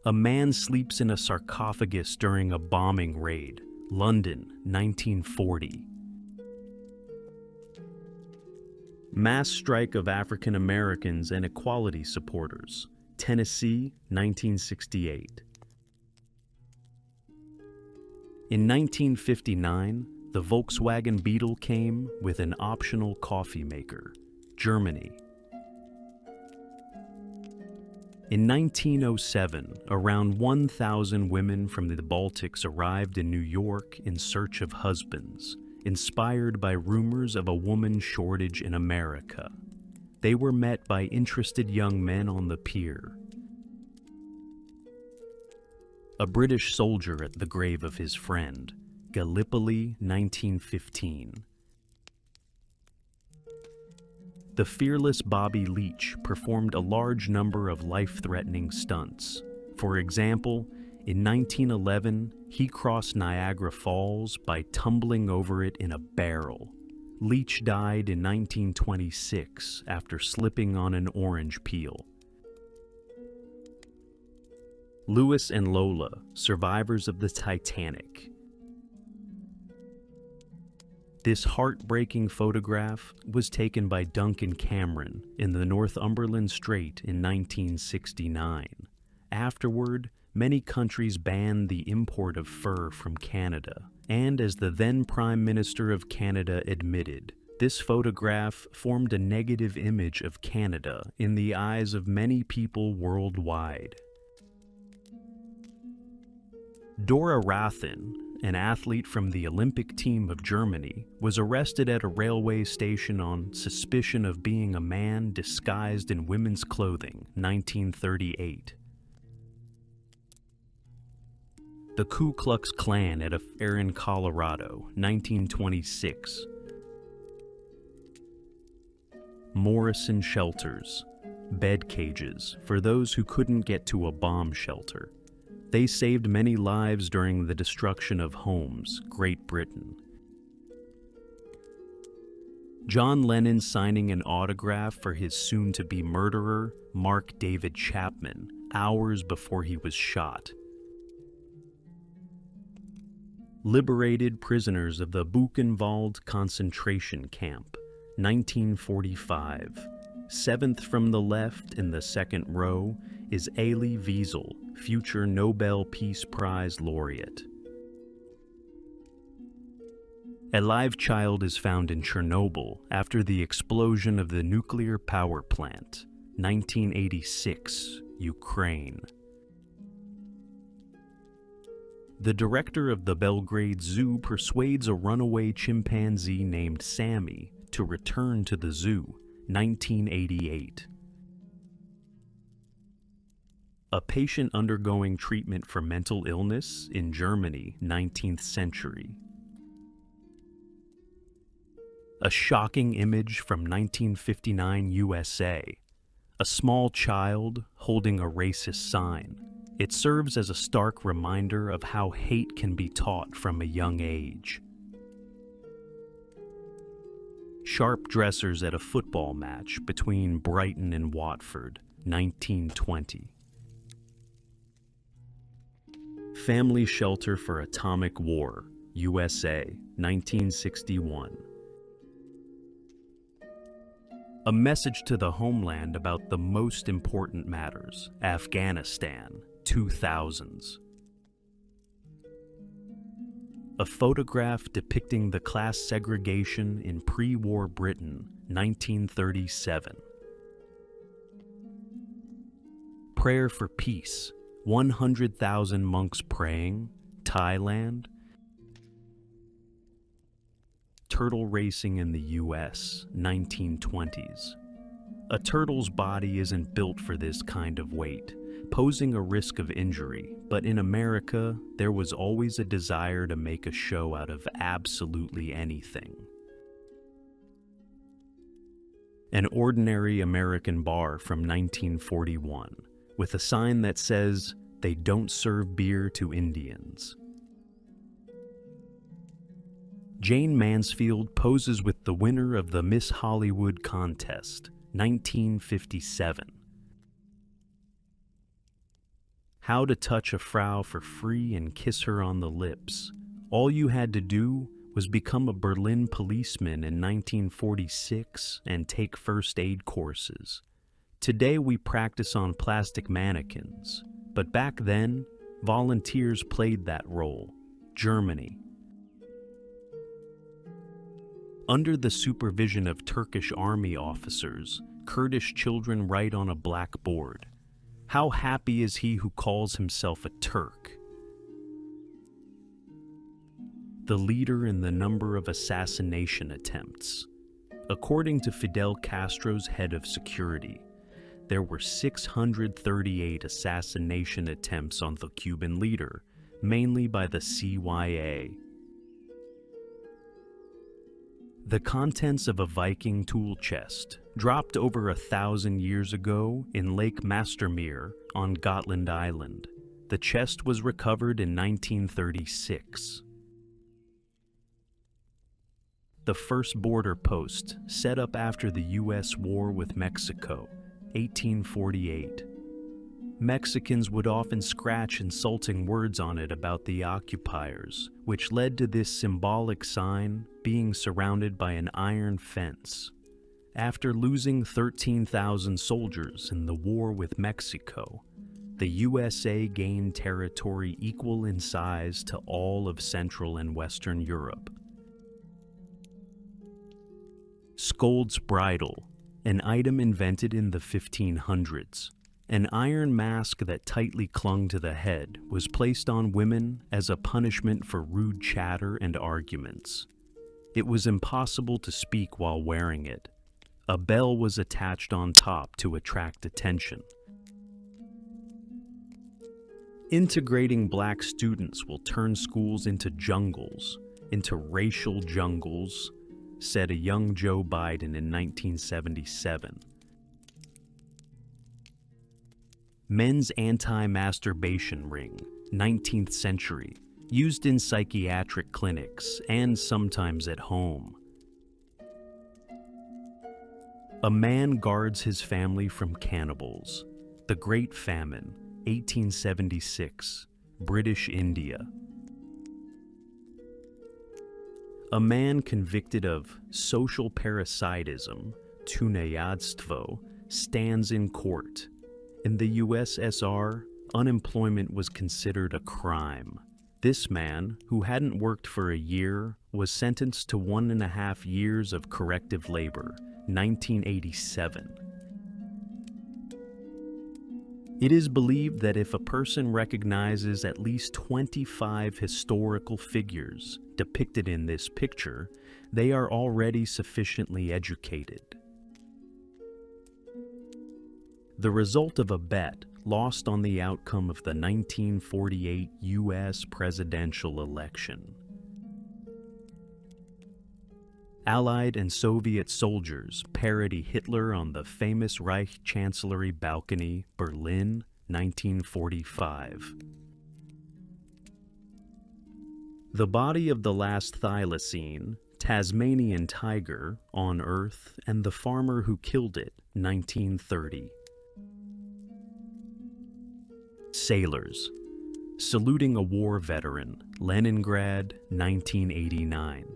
A man sleeps in a sarcophagus during a bombing raid. London, 1940. Mass strike of African Americans and equality supporters. Tennessee, 1968. In 1959, the Volkswagen Beetle came with an optional coffee maker. Germany. In 1907, around 1,000 women from the Baltics arrived in New York in search of husbands, inspired by rumors of a woman shortage in America. They were met by interested young men on the pier. A British soldier at the grave of his friend. Gallipoli, 1915. The fearless Bobby Leach performed a large number of life-threatening stunts. For example, in 1911, he crossed Niagara Falls by tumbling over it in a barrel. Leach died in 1926 after slipping on an orange peel. Lewis and Lola, survivors of the Titanic. This heartbreaking photograph was taken by Duncan Cameron in the Northumberland Strait in 1969. Afterward, many countries banned the import of fur from Canada, and as the then Prime Minister of Canada admitted, this photograph formed a negative image of Canada in the eyes of many people worldwide. Dora Rathen, an athlete from the Olympic team of Germany, was arrested at a railway station on suspicion of being a man disguised in women's clothing, 1938. The Ku Klux Klan at a fair in Colorado, 1926. Morrison shelters, bed cages for those who couldn't get to a bomb shelter. They saved many lives during the destruction of homes, Great Britain. John Lennon signing an autograph for his soon-to-be murderer, Mark David Chapman, hours before he was shot. Liberated prisoners of the Buchenwald concentration camp, 1945. Seventh from the left in the second row is Elie Wiesel, future Nobel Peace Prize laureate. A live child is found in Chernobyl after the explosion of the nuclear power plant, 1986, Ukraine. The director of the Belgrade Zoo persuades a runaway chimpanzee named Sammy to return to the zoo, 1988. A patient undergoing treatment for mental illness in Germany, 19th century. A shocking image from 1959 USA. A small child holding a racist sign. It serves as a stark reminder of how hate can be taught from a young age. Sharp dressers at a football match between Brighton and Watford, 1920. Family Shelter for Atomic War, USA, 1961. A message to the homeland about the most important matters, Afghanistan, 2000s. A photograph depicting the class segregation in pre-war Britain, 1937. Prayer for Peace, 100,000 monks praying, Thailand. Turtle racing in the US, 1920s. A turtle's body isn't built for this kind of weight, posing a risk of injury, but in America, there was always a desire to make a show out of absolutely anything. An ordinary American bar from 1941, with a sign that says, "They don't serve beer to Indians." Jane Mansfield poses with the winner of the Miss Hollywood contest, 1957. How to touch a Frau for free and kiss her on the lips. All you had to do was become a Berlin policeman in 1946 and take first aid courses. Today we practice on plastic mannequins, but back then, volunteers played that role. Germany. Under the supervision of Turkish army officers, Kurdish children write on a blackboard, "How happy is he who calls himself a Turk?" The leader in the number of assassination attempts. According to Fidel Castro's head of security, there were 638 assassination attempts on the Cuban leader, mainly by the CIA. The contents of a Viking tool chest dropped over 1,000 years ago in Lake Mastermere on Gotland Island. The chest was recovered in 1936. The first border post, set up after the U.S. war with Mexico, 1848. Mexicans would often scratch insulting words on it about the occupiers, which led to this symbolic sign being surrounded by an iron fence. After losing 13,000 soldiers in the war with Mexico, the USA gained territory equal in size to all of Central and Western Europe. Scold's bridle, an item invented in the 1500s. An iron mask that tightly clung to the head was placed on women as a punishment for rude chatter and arguments. It was impossible to speak while wearing it. A bell was attached on top to attract attention. Integrating black students will turn schools into jungles, into racial jungles, said a young Joe Biden in 1977. Men's anti-masturbation ring, 19th century, used in psychiatric clinics and sometimes at home. A man guards his family from cannibals. The Great Famine, 1876, British India. A man convicted of social parasitism, tuniadstvo, stands in court. In the USSR, unemployment was considered a crime. This man, who hadn't worked for a year, was sentenced to 1.5 years of corrective labor, 1987. It is believed that if a person recognizes at least 25 historical figures depicted in this picture, they are already sufficiently educated. The result of a bet lost on the outcome of the 1948 U.S. presidential election. Allied and Soviet soldiers parody Hitler on the famous Reich Chancellery balcony, Berlin, 1945. The body of the last thylacine, Tasmanian tiger, on Earth, and the farmer who killed it, 1930. Sailors. Saluting a war veteran, Leningrad, 1989.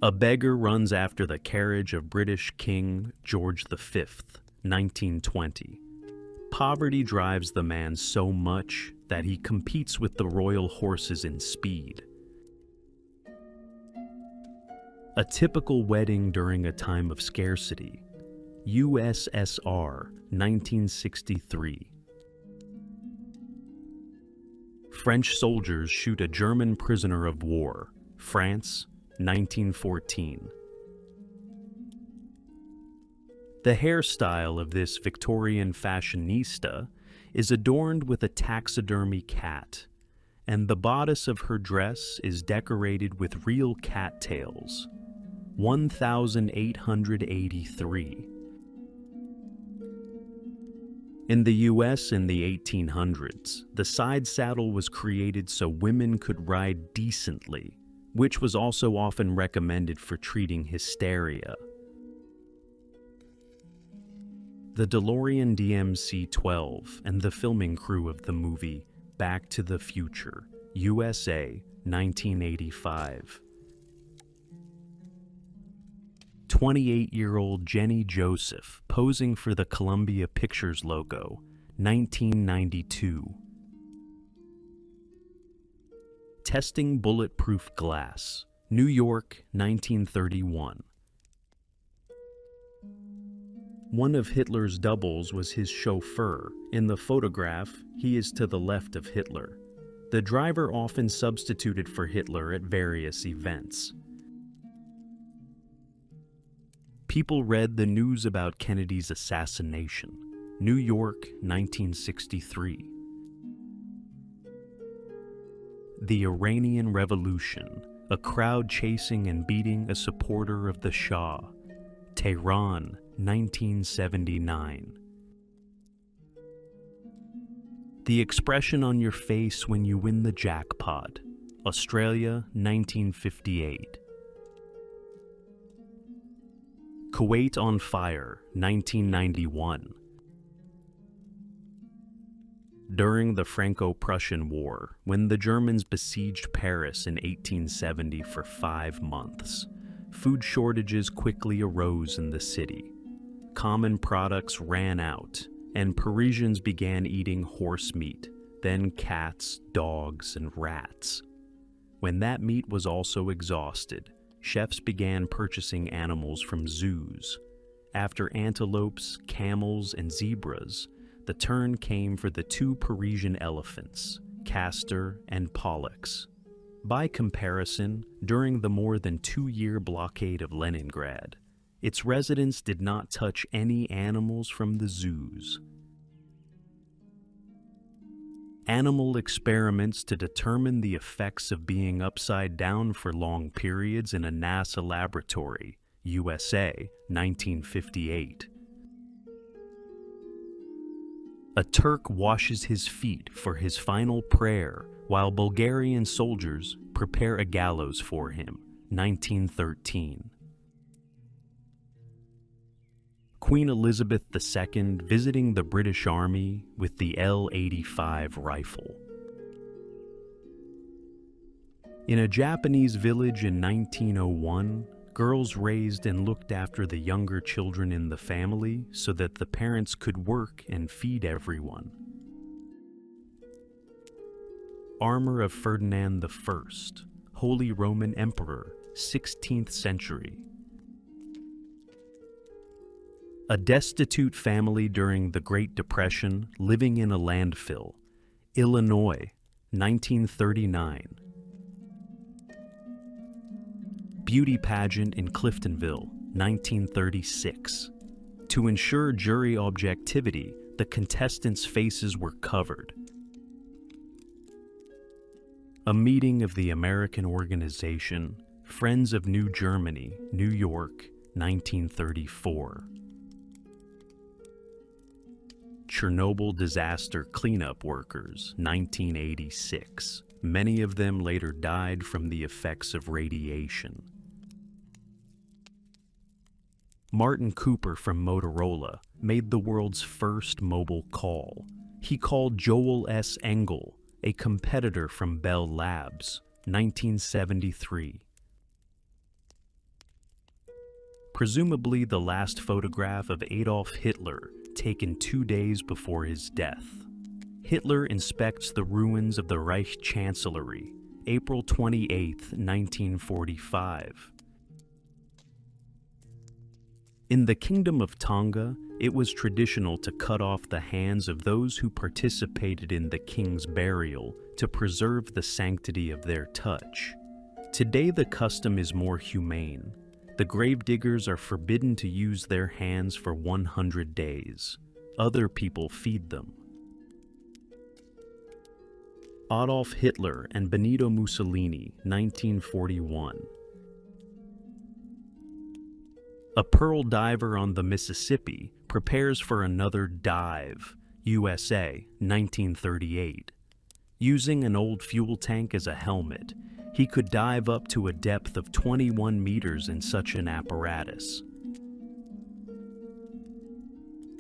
A beggar runs after the carriage of British King George V, 1920. Poverty drives the man so much that he competes with the royal horses in speed. A typical wedding during a time of scarcity. USSR, 1963. French soldiers shoot a German prisoner of war, France, 1914. The hairstyle of this Victorian fashionista is adorned with a taxidermy cat, and the bodice of her dress is decorated with real cattails. 1883. In the US in the 1800s, the side saddle was created so women could ride decently, which was also often recommended for treating hysteria. The DeLorean DMC-12 and the filming crew of the movie Back to the Future, USA, 1985. 28-year-old Jenny Joseph posing for the Columbia Pictures logo, 1992. Testing bulletproof glass, New York, 1931. One of Hitler's doubles was his chauffeur. In the photograph, he is to the left of Hitler. The driver often substituted for Hitler at various events. People read the news about Kennedy's assassination. New York, 1963. The Iranian Revolution, a crowd chasing and beating a supporter of the Shah. Tehran, 1979. The expression on your face when you win the jackpot. Australia, 1958. Kuwait on fire, 1991. During the Franco-Prussian War, when the Germans besieged Paris in 1870 for 5 months, food shortages quickly arose in the city. Common products ran out, and Parisians began eating horse meat, then cats, dogs, and rats. When that meat was also exhausted, chefs began purchasing animals from zoos. After antelopes, camels, and zebras, the turn came for the 2 Parisian elephants, Castor and Pollux. By comparison, during the more than 2-year blockade of Leningrad, its residents did not touch any animals from the zoos. Animal experiments to determine the effects of being upside down for long periods in a NASA laboratory, USA, 1958. A Turk washes his feet for his final prayer while Bulgarian soldiers prepare a gallows for him, 1913. Queen Elizabeth II visiting the British Army with the L-85 rifle. In a Japanese village in 1901, girls raised and looked after the younger children in the family so that the parents could work and feed everyone. Armor of Ferdinand I, Holy Roman Emperor, 16th century. A destitute family during the Great Depression living in a landfill, Illinois, 1939. Beauty pageant in Cliftonville, 1936. To ensure jury objectivity, the contestants' faces were covered. A meeting of the American organization, Friends of New Germany, New York, 1934. Chernobyl disaster cleanup workers, 1986. Many of them later died from the effects of radiation. Martin Cooper from Motorola made the world's first mobile call. He called Joel S. Engel, a competitor from Bell Labs, 1973. Presumably the last photograph of Adolf Hitler, taken 2 days before his death. Hitler inspects the ruins of the Reich Chancellery, April 28, 1945. In the Kingdom of Tonga, it was traditional to cut off the hands of those who participated in the king's burial to preserve the sanctity of their touch. Today the custom is more humane. The gravediggers are forbidden to use their hands for 100 days. Other people feed them. Adolf Hitler and Benito Mussolini, 1941. A pearl diver on the Mississippi prepares for another dive, USA, 1938. Using an old fuel tank as a helmet, he could dive up to a depth of 21 meters in such an apparatus.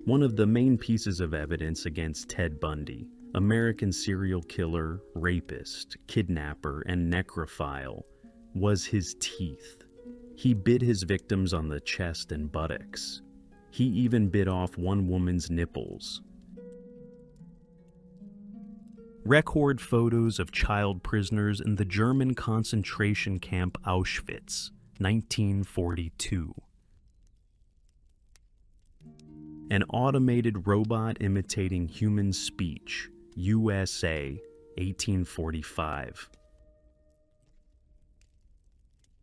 One of the main pieces of evidence against Ted Bundy, American serial killer, rapist, kidnapper, and necrophile, was his teeth. He bit his victims on the chest and buttocks. He even bit off one woman's nipples. Record photos of child prisoners in the German concentration camp Auschwitz, 1942. An automated robot imitating human speech, USA, 1845.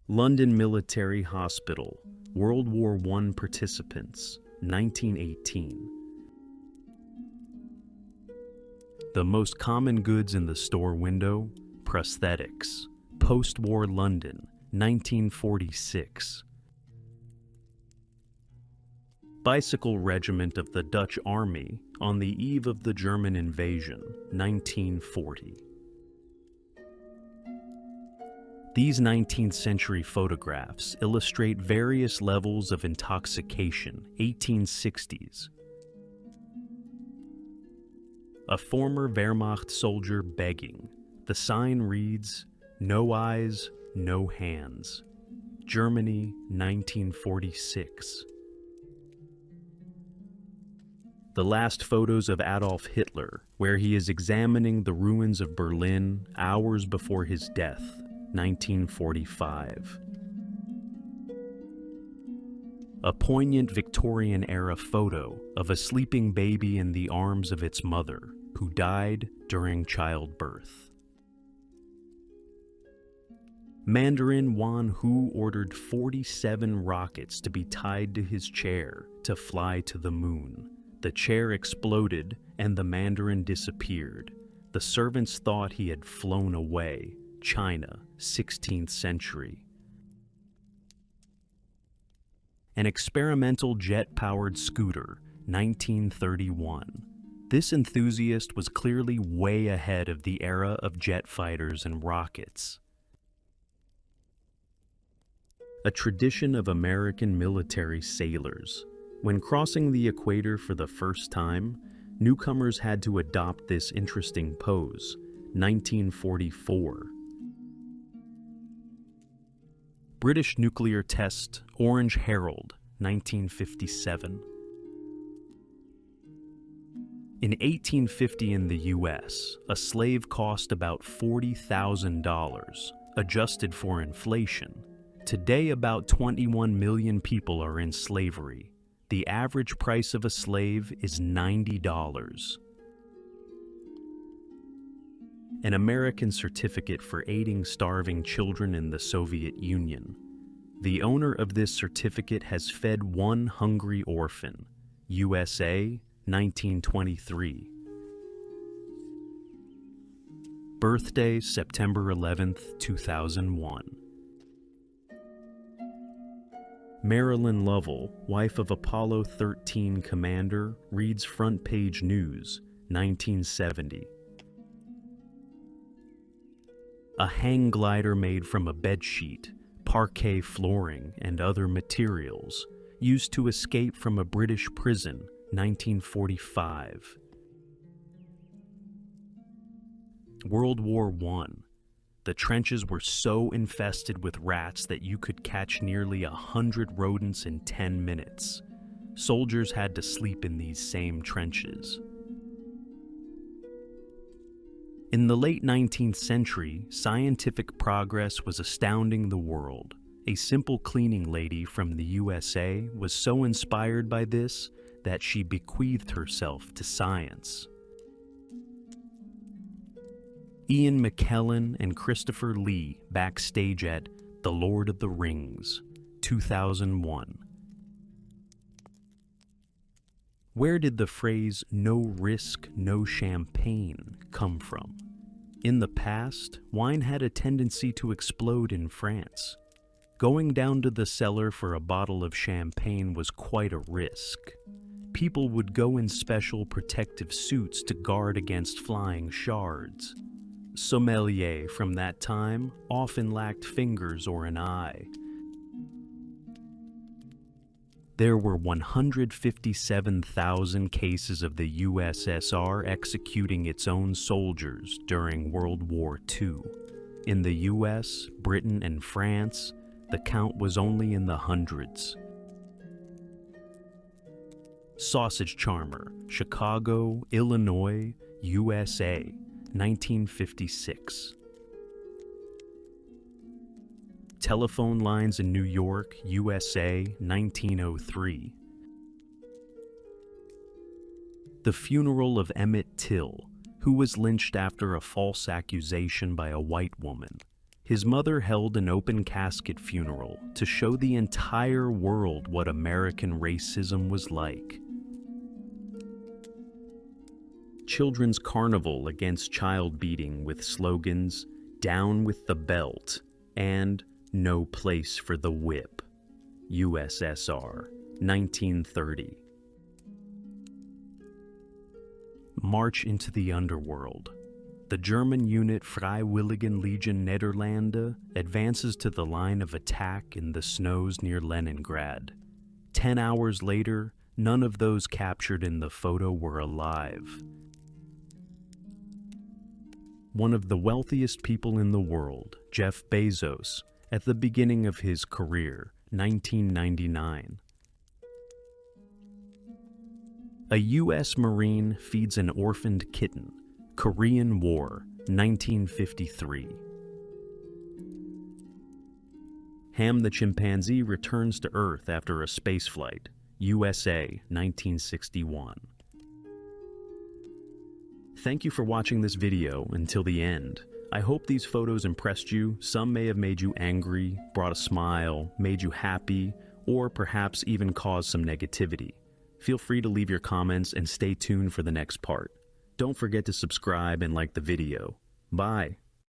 London Military Hospital, World War I participants, 1918. The most common goods in the store window, prosthetics, post-war London, 1946. Bicycle Regiment of the Dutch Army on the eve of the German invasion, 1940. These 19th century photographs illustrate various levels of intoxication, 1860s. A former Wehrmacht soldier begging. The sign reads, "No eyes, no hands." Germany, 1946. The last photos of Adolf Hitler, where he is examining the ruins of Berlin hours before his death, 1945. A poignant Victorian-era photo of a sleeping baby in the arms of its mother, who died during childbirth. Mandarin Wan Hu ordered 47 rockets to be tied to his chair to fly to the moon. The chair exploded and the Mandarin disappeared. The servants thought he had flown away. China, 16th century. An experimental jet-powered scooter, 1931. This enthusiast was clearly way ahead of the era of jet fighters and rockets. A tradition of American military sailors. When crossing the equator for the first time, newcomers had to adopt this interesting pose, 1944. British nuclear test, Orange Herald, 1957. In 1850 in the US, a slave cost about $40,000, adjusted for inflation. Today, about 21 million people are in slavery. The average price of a slave is $90. An American certificate for aiding starving children in the Soviet Union. The owner of this certificate has fed one hungry orphan. USA, 1923. Birthday, September 11th, 2001. Marilyn Lovell, wife of Apollo 13 commander, reads front page news, 1970. A hang glider made from a bedsheet, parquet flooring, and other materials, used to escape from a British prison, 1945. World War I. The trenches were so infested with rats that you could catch nearly 100 rodents in 10 minutes. Soldiers had to sleep in these same trenches. In the late 19th century, scientific progress was astounding the world. A simple cleaning lady from the USA was so inspired by this that she bequeathed herself to science. Ian McKellen and Christopher Lee backstage at The Lord of the Rings, 2001. Where did the phrase "no risk, no champagne" come from? In the past, wine had a tendency to explode in France. Going down to the cellar for a bottle of champagne was quite a risk. People would go in special protective suits to guard against flying shards. Sommeliers from that time often lacked fingers or an eye. There were 157,000 cases of the USSR executing its own soldiers during World War II. In the US, Britain, and France, the count was only in the hundreds. Sausage Charmer, Chicago, Illinois, USA, 1956. Telephone lines in New York, USA, 1903. The funeral of Emmett Till, who was lynched after a false accusation by a white woman. His mother held an open casket funeral to show the entire world what American racism was like. Children's Carnival against child beating with slogans, "Down with the belt," and "No place for the whip." USSR, 1930. March into the underworld. The German unit Freiwilligen Legion Nederlande advances to the line of attack in the snows near Leningrad. 10 hours later, none of those captured in the photo were alive. One of the wealthiest people in the world, Jeff Bezos, at the beginning of his career, 1999. A U.S. Marine feeds an orphaned kitten, Korean War, 1953. Ham the chimpanzee returns to Earth after a spaceflight, USA, 1961. Thank you for watching this video until the end. I hope these photos impressed you. Some may have made you angry, brought a smile, made you happy, or perhaps even caused some negativity. Feel free to leave your comments and stay tuned for the next part. Don't forget to subscribe and like the video. Bye.